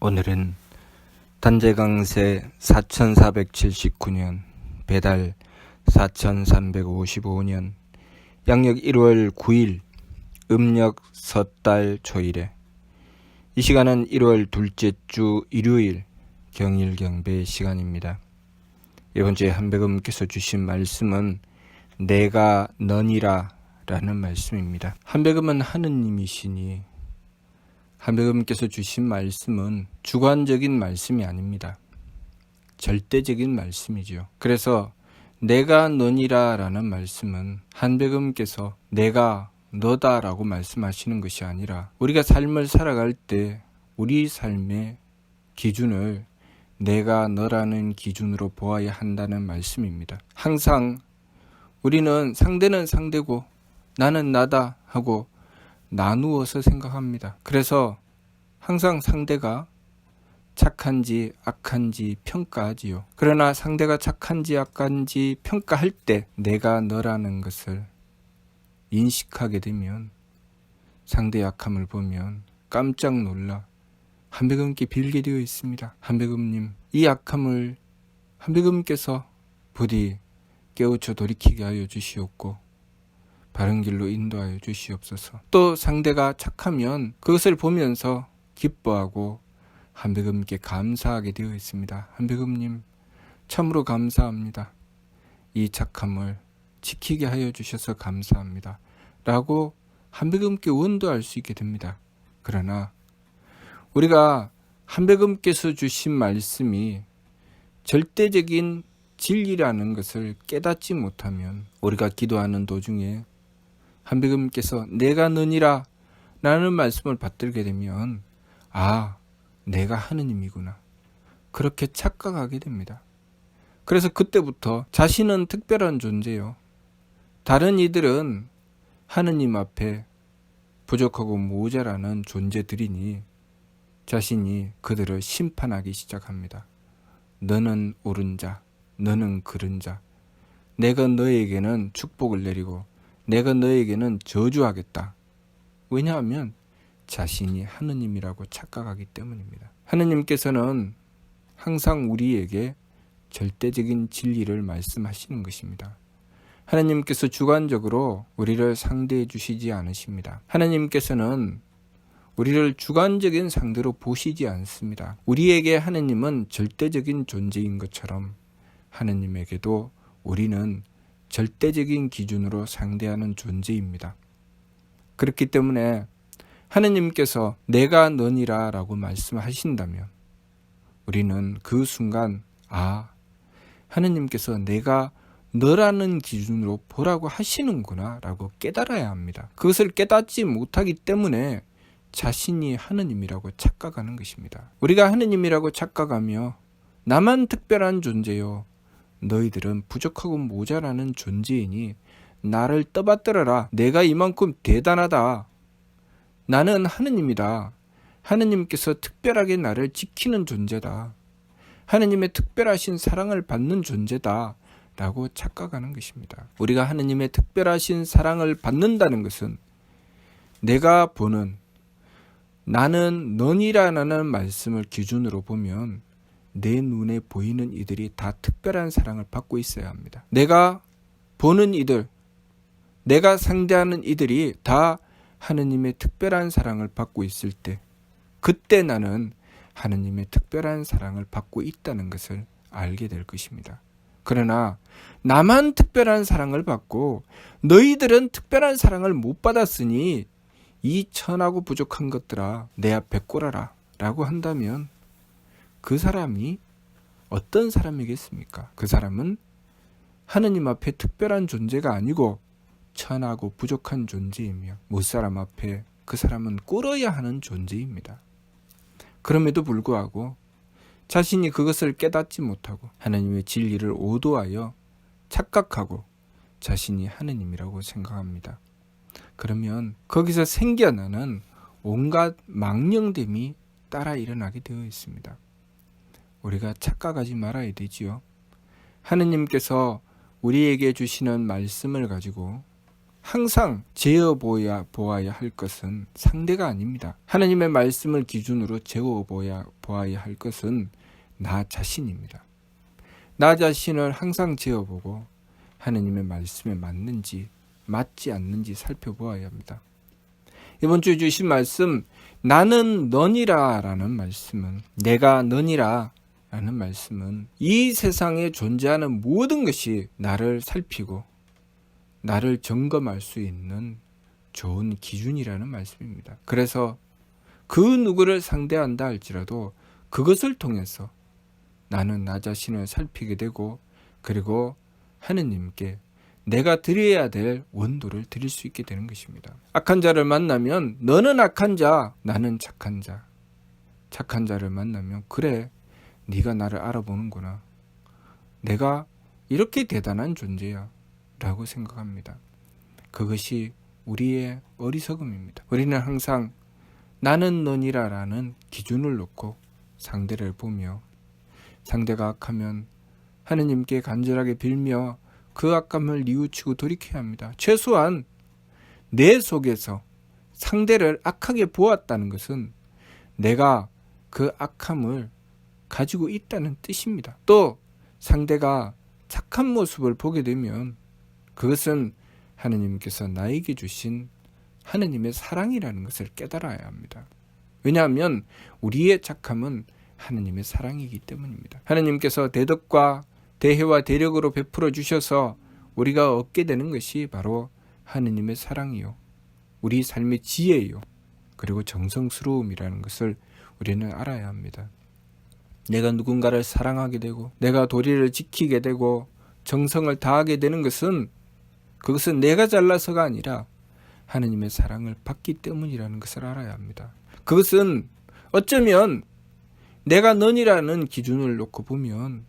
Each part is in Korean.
오늘은 단재강세 4479년 배달 4355년 양력 1월 9일 음력 섣달 초일에 이 시간은 1월 둘째 주 일요일 경일경배 시간입니다. 이번 주에 한백음께서 주신 말씀은 내가 너니라 라는 말씀입니다. 한백음은 하느님이시니 한백음께서 주신 말씀은 주관적인 말씀이 아닙니다. 절대적인 말씀이죠. 그래서 내가 너니라 라는 말씀은 한백음께서 내가 너다 라고 말씀하시는 것이 아니라 우리가 삶을 살아갈 때 우리 삶의 기준을 내가 너라는 기준으로 보아야 한다는 말씀입니다. 항상 우리는 상대는 상대고 나는 나다 하고 나누어서 생각합니다. 그래서 항상 상대가 착한지 악한지 평가하지요. 그러나 상대가 착한지 악한지 평가할 때 내가 너라는 것을 인식하게 되면 상대의 악함을 보면 깜짝 놀라 한백음께 빌게 되어 있습니다. 한백음님, 이 악함을 한백음께서 부디 깨우쳐 돌이키게 하여 주시옵고 바른 길로 인도하여 주시옵소서. 또 상대가 착하면 그것을 보면서 기뻐하고 한백음께 감사하게 되어 있습니다. 한백음님 참으로 감사합니다. 이 착함을 지키게 하여 주셔서 감사합니다. 라고 한백음께 원도할 수 있게 됩니다. 그러나 우리가 한백음께서 주신 말씀이 절대적인 진리라는 것을 깨닫지 못하면 우리가 기도하는 도중에 한백음께서 내가 너니라 라는 말씀을 받들게 되면 내가 하느님이구나 그렇게 착각하게 됩니다. 그래서 그때부터 자신은 특별한 존재요. 다른 이들은 하느님 앞에 부족하고 모자라는 존재들이니 자신이 그들을 심판하기 시작합니다. 너는 옳은 자, 너는 그른 자, 내가 너에게는 축복을 내리고 내가 너에게는 저주하겠다. 왜냐하면 자신이 하느님이라고 착각하기 때문입니다. 하느님께서는 항상 우리에게 절대적인 진리를 말씀하시는 것입니다. 하느님께서 주관적으로 우리를 상대해 주시지 않으십니다. 하느님께서는 우리를 주관적인 상대로 보시지 않습니다. 우리에게 하느님은 절대적인 존재인 것처럼 하느님에게도 우리는 절대적인 기준으로 상대하는 존재입니다. 그렇기 때문에 하느님께서 내가 너니라 라고 말씀하신다면 우리는 그 순간 하느님께서 내가 너라는 기준으로 보라고 하시는구나 라고 깨달아야 합니다. 그것을 깨닫지 못하기 때문에 자신이 하느님이라고 착각하는 것입니다. 우리가 하느님이라고 착각하며 나만 특별한 존재요 너희들은 부족하고 모자라는 존재이니 나를 떠받들어라. 내가 이만큼 대단하다. 나는 하느님이다. 하느님께서 특별하게 나를 지키는 존재다. 하느님의 특별하신 사랑을 받는 존재다. 라고 착각하는 것입니다. 우리가 하느님의 특별하신 사랑을 받는다는 것은 내가 보는 나는 너니라는 말씀을 기준으로 보면 내 눈에 보이는 이들이 다 특별한 사랑을 받고 있어야 합니다. 내가 보는 이들, 내가 상대하는 이들이 다 하느님의 특별한 사랑을 받고 있을 때 그때 나는 하느님의 특별한 사랑을 받고 있다는 것을 알게 될 것입니다. 그러나 나만 특별한 사랑을 받고 너희들은 특별한 사랑을 못 받았으니 이 천하고 부족한 것들아 내 앞에 꼴아라 라고 한다면 그 사람이 어떤 사람이겠습니까? 그 사람은 하느님 앞에 특별한 존재가 아니고 천하고 부족한 존재이며 못사람 앞에 그 사람은 꿇어야 하는 존재입니다. 그럼에도 불구하고 자신이 그것을 깨닫지 못하고 하느님의 진리를 오도하여 착각하고 자신이 하느님이라고 생각합니다. 그러면 거기서 생겨나는 온갖 망령됨이 따라 일어나게 되어 있습니다. 우리가 착각하지 말아야 되지요. 하느님께서 우리에게 주시는 말씀을 가지고 항상 보아야 할 것은 상대가 아닙니다. 하나님의 말씀을 기준으로 보아야 할 것은 나 자신입니다. 나 자신을 항상 재어보고 하나님의 말씀에 맞지 않는지 살펴보아야 합니다. 이번 주에 주신 말씀, 나는 너니라 라는 말씀은, 내가 너니라 라는 말씀은 이 세상에 존재하는 모든 것이 나를 살피고 나를 점검할 수 있는 좋은 기준이라는 말씀입니다. 그래서 그 누구를 상대한다 할지라도 그것을 통해서 나는 나 자신을 살피게 되고, 그리고 하느님께 내가 드려야 될 원도를 드릴 수 있게 되는 것입니다. 악한 자를 만나면 너는 악한 자, 나는 착한 자. 착한 자를 만나면 그래, 네가 나를 알아보는구나. 내가 이렇게 대단한 존재야 라고 생각합니다. 그것이 우리의 어리석음입니다. 우리는 항상 나는 너니라 라는 기준을 놓고 상대를 보며, 상대가 악하면 하느님께 간절하게 빌며 그 악함을 뉘우치고 돌이켜야 합니다. 최소한 내 속에서 상대를 악하게 보았다는 것은 내가 그 악함을 가지고 있다는 뜻입니다. 또 상대가 착한 모습을 보게 되면 그것은 하느님께서 나에게 주신 하느님의 사랑이라는 것을 깨달아야 합니다. 왜냐하면 우리의 착함은 하느님의 사랑이기 때문입니다. 하느님께서 대덕과 대혜와 대력으로 베풀어 주셔서 우리가 얻게 되는 것이 바로 하느님의 사랑이요, 우리 삶의 지혜요, 그리고 정성스러움이라는 것을 우리는 알아야 합니다. 내가 누군가를 사랑하게 되고 내가 도리를 지키게 되고 정성을 다하게 되는 것은, 그것은 내가 잘나서가 아니라 하느님의 사랑을 받기 때문이라는 것을 알아야 합니다. 그것은 어쩌면 내가 너니라는 기준을 놓고 보면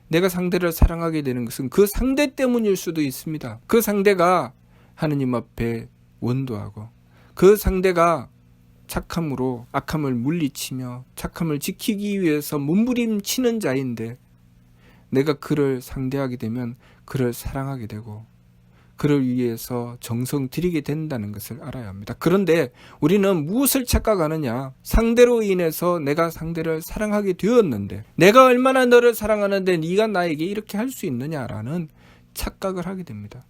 내가 상대를 사랑하게 되는 것은 그 상대 때문일 수도 있습니다. 그 상대가 하느님 앞에 원도하고 그 상대가 착함으로 악함을 물리치며 착함을 지키기 위해서 몸부림치는 자인데, 내가 그를 상대하게 되면 그를 사랑하게 되고 그를 위해서 정성 들이게 된다는 것을 알아야 합니다. 그런데 우리는 무엇을 착각하느냐? 상대로 인해서 내가 상대를 사랑하게 되었는데, 내가 얼마나 너를 사랑하는데 네가 나에게 이렇게 할 수 있느냐라는 착각을 하게 됩니다.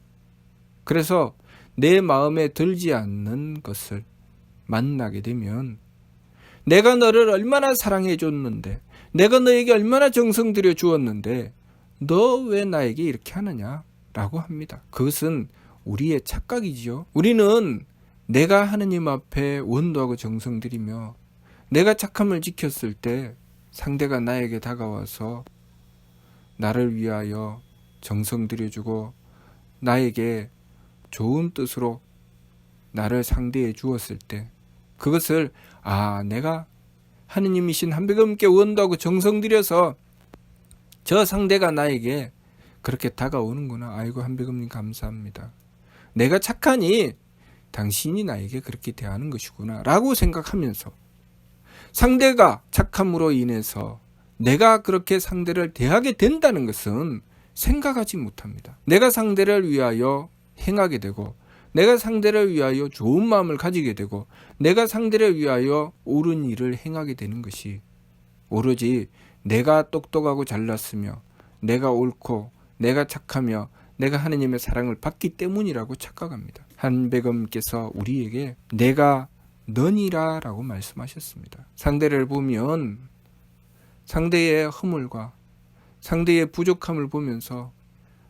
그래서 내 마음에 들지 않는 것을 만나게 되면, 내가 너를 얼마나 사랑해 줬는데, 내가 너에게 얼마나 정성 들여 주었는데 너 왜 나에게 이렇게 하느냐 라고 합니다. 그것은 우리의 착각이지요. 우리는 내가 하느님 앞에 원도하고 정성 들이며 내가 착함을 지켰을 때 상대가 나에게 다가와서 나를 위하여 정성 들여주고 나에게 좋은 뜻으로 나를 상대해 주었을 때, 그것을 내가 하느님이신 한백음께 원도하고 정성 들여서 저 상대가 나에게 그렇게 다가오는구나. 아이고, 한백음님 감사합니다. 내가 착하니 당신이 나에게 그렇게 대하는 것이구나 라고 생각하면서, 상대가 착함으로 인해서 내가 그렇게 상대를 대하게 된다는 것은 생각하지 못합니다. 내가 상대를 위하여 행하게 되고, 내가 상대를 위하여 좋은 마음을 가지게 되고, 내가 상대를 위하여 옳은 일을 행하게 되는 것이 오로지 내가 똑똑하고 잘났으며 내가 옳고 내가 착하며 내가 하느님의 사랑을 받기 때문이라고 착각합니다. 한백음께서 우리에게 내가 너니라 라고 말씀하셨습니다. 상대를 보면 상대의 허물과 상대의 부족함을 보면서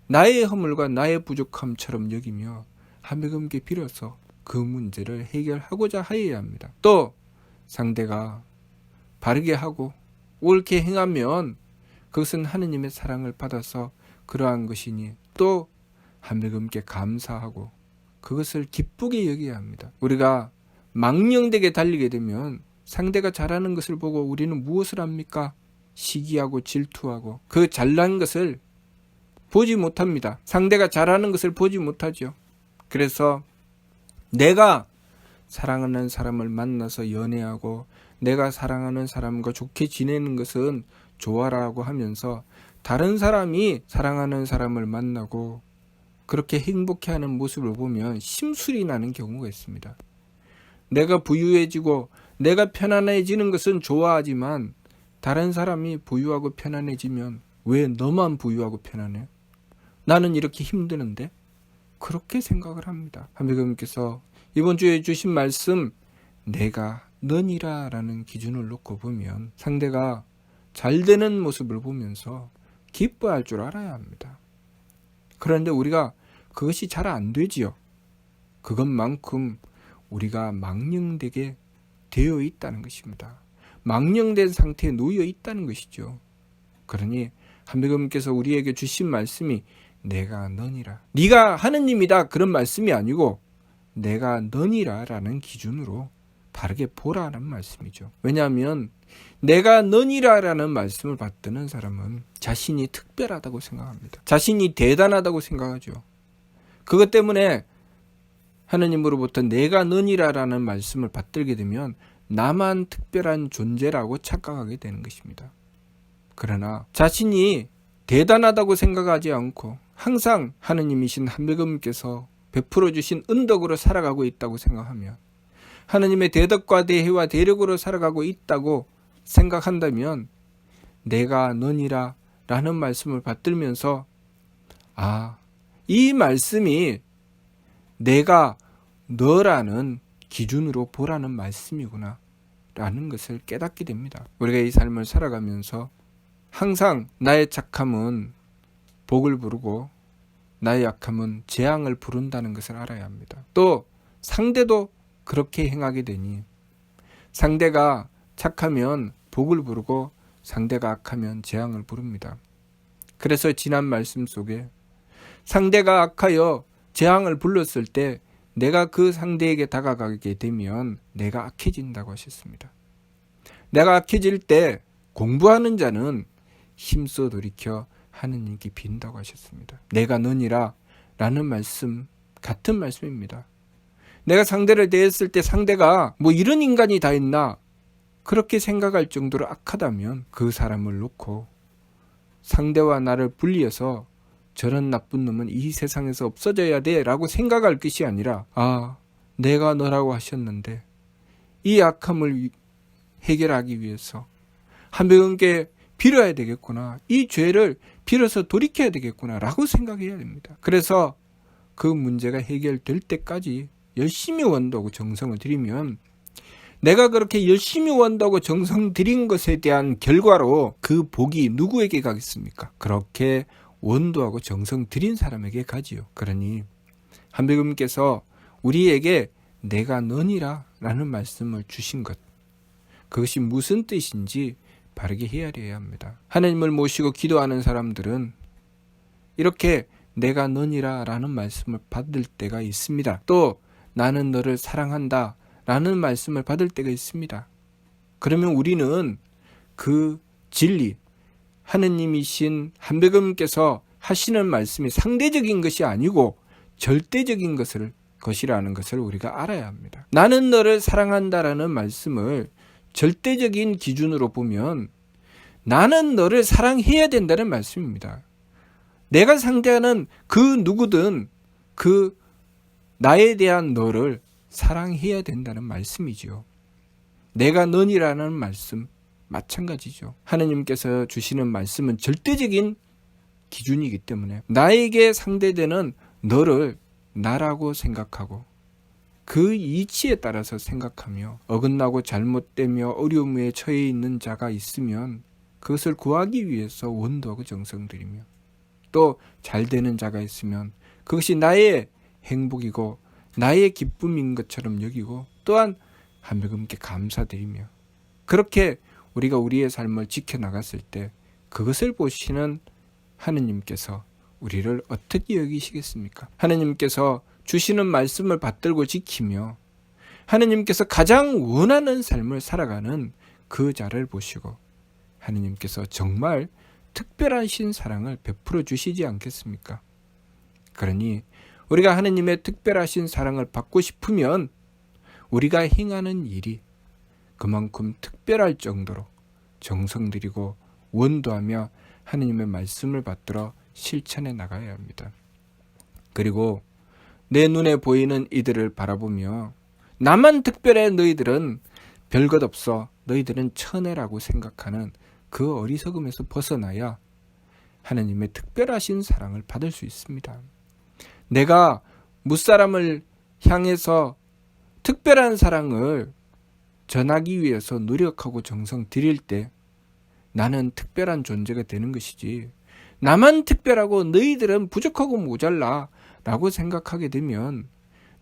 나의 허물과 나의 부족함처럼 여기며 한백음께 빌어서 그 문제를 해결하고자 하여야 합니다. 또 상대가 바르게 하고 옳게 행하면 그것은 하느님의 사랑을 받아서 그러한 것이니 또 한백음께 감사하고 그것을 기쁘게 여겨야 합니다. 우리가 망령되게 달리게 되면 상대가 잘하는 것을 보고 우리는 무엇을 합니까? 시기하고 질투하고 그 잘난 것을 보지 못합니다. 상대가 잘하는 것을 보지 못하죠. 그래서 내가 사랑하는 사람을 만나서 연애하고 내가 사랑하는 사람과 좋게 지내는 것은 좋아라고 하면서 다른 사람이 사랑하는 사람을 만나고 그렇게 행복해하는 모습을 보면 심술이 나는 경우가 있습니다. 내가 부유해지고 내가 편안해지는 것은 좋아하지만 다른 사람이 부유하고 편안해지면 왜 너만 부유하고 편안해? 나는 이렇게 힘드는데? 그렇게 생각을 합니다. 하나님께서 이번 주에 주신 말씀 내가 너니라 라는 기준을 놓고 보면 상대가 잘 되는 모습을 보면서 기뻐할 줄 알아야 합니다. 그런데 우리가 그것이 잘 안 되지요. 그것만큼 우리가 망령되게 되어 있다는 것입니다. 망령된 상태에 놓여 있다는 것이죠. 그러니 하나님께서 우리에게 주신 말씀이 내가 너니라. 네가 하느님이다 그런 말씀이 아니고 내가 너니라 라는 기준으로 바르게 보라는 말씀이죠. 왜냐하면 내가 너니라 라는 말씀을 받드는 사람은 자신이 특별하다고 생각합니다. 자신이 대단하다고 생각하죠. 그것 때문에 하느님으로부터 내가 너니라 라는 말씀을 받들게 되면 나만 특별한 존재라고 착각하게 되는 것입니다. 그러나 자신이 대단하다고 생각하지 않고 항상 하느님이신 하나님께서 베풀어 주신 은덕으로 살아가고 있다고 생각하면 하느님의 대덕과 대혜와 대력으로 살아가고 있다고 생각한다면 내가 너니라 라는 말씀을 받들면서 이 말씀이 내가 너라는 기준으로 보라는 말씀이구나 라는 것을 깨닫게 됩니다. 우리가 이 삶을 살아가면서 항상 나의 착함은 복을 부르고 나의 약함은 재앙을 부른다는 것을 알아야 합니다. 또 상대도 그렇게 행하게 되니 상대가 착하면 복을 부르고 상대가 악하면 재앙을 부릅니다. 그래서 지난 말씀 속에 상대가 악하여 재앙을 불렀을 때 내가 그 상대에게 다가가게 되면 내가 악해진다고 하셨습니다. 내가 악해질 때 공부하는 자는 힘써 돌이켜 하느님께 빈다고 하셨습니다. 내가 너니라 라는 말씀 같은 말씀입니다. 내가 상대를 대했을 때 상대가 이런 인간이 다 있나 그렇게 생각할 정도로 악하다면 그 사람을 놓고 상대와 나를 분리해서 저런 나쁜 놈은 이 세상에서 없어져야 돼 라고 생각할 것이 아니라 내가 너라고 하셨는데 이 악함을 해결하기 위해서 하나님께 빌어야 되겠구나. 이 죄를 빌어서 돌이켜야 되겠구나 라고 생각해야 됩니다. 그래서 그 문제가 해결될 때까지 열심히 원도하고 정성을 들이면 내가 그렇게 열심히 원도하고 정성 들인 것에 대한 결과로 그 복이 누구에게 가겠습니까? 그렇게 원도하고 정성 들인 사람에게 가지요. 그러니 하나님께서 우리에게 내가 너니라 라는 말씀을 주신 것, 그것이 무슨 뜻인지 바르게 헤아려야 합니다. 하나님을 모시고 기도하는 사람들은 이렇게 내가 너니라 라는 말씀을 받을 때가 있습니다. 또 나는 너를 사랑한다 라는 말씀을 받을 때가 있습니다. 그러면 우리는 그 진리, 하느님이신 하나님께서 하시는 말씀이 상대적인 것이 아니고 절대적인 것이라는 것을 우리가 알아야 합니다. 나는 너를 사랑한다라는 말씀을 절대적인 기준으로 보면 나는 너를 사랑해야 된다는 말씀입니다. 내가 상대하는 그 누구든 그 나에 대한 너를 사랑해야 된다는 말씀이죠. 내가 너니라는 말씀 마찬가지죠. 하나님께서 주시는 말씀은 절대적인 기준이기 때문에 나에게 상대되는 너를 나라고 생각하고 그 이치에 따라서 생각하며 어긋나고 잘못되며 어려움에 처해 있는 자가 있으면 그것을 구하기 위해서 원도하고 정성 들이며 또 잘되는 자가 있으면 그것이 나의 행복이고 나의 기쁨인 것처럼 여기고 또한 하나님께 감사드리며 그렇게 우리가 우리의 삶을 지켜나갔을 때 그것을 보시는 하느님께서 우리를 어떻게 여기시겠습니까? 하느님께서 주시는 말씀을 받들고 지키며 하느님께서 가장 원하는 삶을 살아가는 그 자를 보시고 하느님께서 정말 특별하신 사랑을 베풀어 주시지 않겠습니까? 그러니 우리가 하느님의 특별하신 사랑을 받고 싶으면 우리가 행하는 일이 그만큼 특별할 정도로 정성 들이고 원도하며 하느님의 말씀을 받들어 실천해 나가야 합니다. 그리고 내 눈에 보이는 이들을 바라보며 나만 특별해, 너희들은 별것 없어, 너희들은 천해라고 생각하는 그 어리석음에서 벗어나야 하나님의 특별하신 사랑을 받을 수 있습니다. 내가 무사람을 향해서 특별한 사랑을 전하기 위해서 노력하고 정성 들일 때 나는 특별한 존재가 되는 것이지, 나만 특별하고 너희들은 부족하고 모자라 라고 생각하게 되면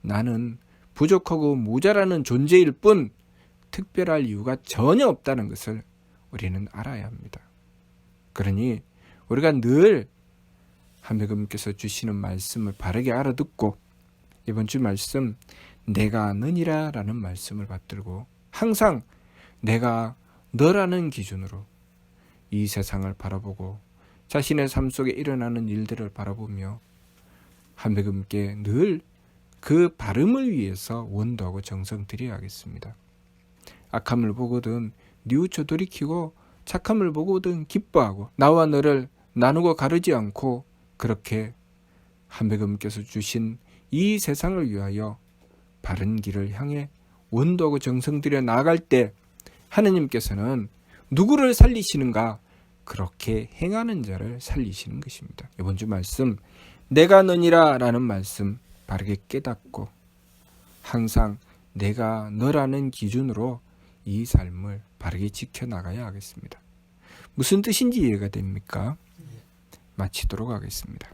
나는 부족하고 모자라는 존재일 뿐 특별할 이유가 전혀 없다는 것을 우리는 알아야 합니다. 그러니 우리가 늘 하나님께서 주시는 말씀을 바르게 알아듣고 이번 주 말씀 내가 너니라 라는 말씀을 받들고 항상 내가 너라는 기준으로 이 세상을 바라보고 자신의 삶 속에 일어나는 일들을 바라보며 하나님께 늘 그 바름을 위해서 원도하고 정성 들여야겠습니다. 악함을 보거든 뉘우쳐 돌이키고 착함을 보거든 기뻐하고 나와 너를 나누고 가르지 않고 그렇게 하나님께서 주신 이 세상을 위하여 바른 길을 향해 원도하고 정성 들여 나아갈 때 하나님께서는 누구를 살리시는가? 그렇게 행하는 자를 살리시는 것입니다. 이번 주 말씀 내가 너니라 라는 말씀 바르게 깨닫고 항상 내가 너라는 기준으로 이 삶을 바르게 지켜나가야 하겠습니다. 무슨 뜻인지 이해가 됩니까? 마치도록 하겠습니다.